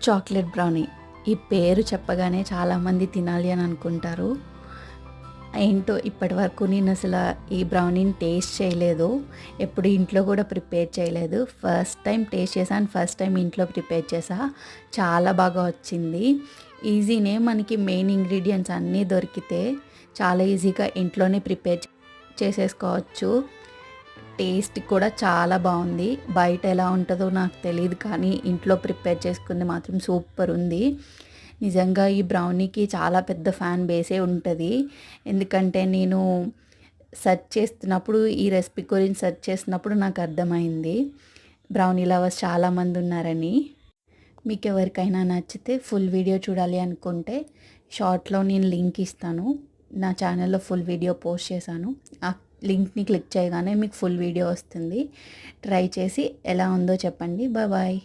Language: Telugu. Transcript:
Chocolate brownie. ఈ పేరు చెప్పగానే చాలామంది తినాలి అని అనుకుంటారు. ఏంటో ఇప్పటివరకు నేను అసలు ఈ బ్రౌనీని టేస్ట్ చేయలేదు. ఎప్పుడు ఇంట్లో కూడా ప్రిపేర్ చేయలేదు. ఫస్ట్ టైం టేస్ట్ చేశాను. ఫస్ట్ టైం ఇంట్లో ప్రిపేర్ చేశా. చాలా బాగా వచ్చింది. ఈజీనే, మనకి మెయిన్ ఇంగ్రీడియంట్స్ అన్నీ దొరికితే చాలా ఈజీగా ఇంట్లోనే ప్రిపేర్ చేసేసుకోవచ్చు. టేస్ట్ కూడా చాలా బాగుంది. బయట ఎలా ఉంటుందో నాకు తెలియదు, కానీ ఇంట్లో ప్రిపేర్ చేసుకుంది మాత్రం సూపర్ ఉంది. నిజంగా ఈ బ్రౌనీకి చాలా పెద్ద ఫ్యాన్ బేసే ఉంటుంది. ఎందుకంటే నేను సెర్చ్ చేస్తున్నప్పుడు, ఈ రెసిపీ గురించి సెర్చ్ చేసినప్పుడు నాకు అర్థమైంది బ్రౌనీ లవర్స్ చాలామంది ఉన్నారని. మీకు ఎవరికైనా నచ్చితే ఫుల్ వీడియో చూడాలి అనుకుంటే షార్ట్లో నేను లింక్ ఇస్తాను. నా ఛానల్లో ఫుల్ వీడియో పోస్ట్ చేశాను. ఆ లింక్ని క్లిక్ చేయగానే మీకు ఫుల్ వీడియో వస్తుంది. ట్రై చేసి ఎలా ఉందో చెప్పండి. Bye bye.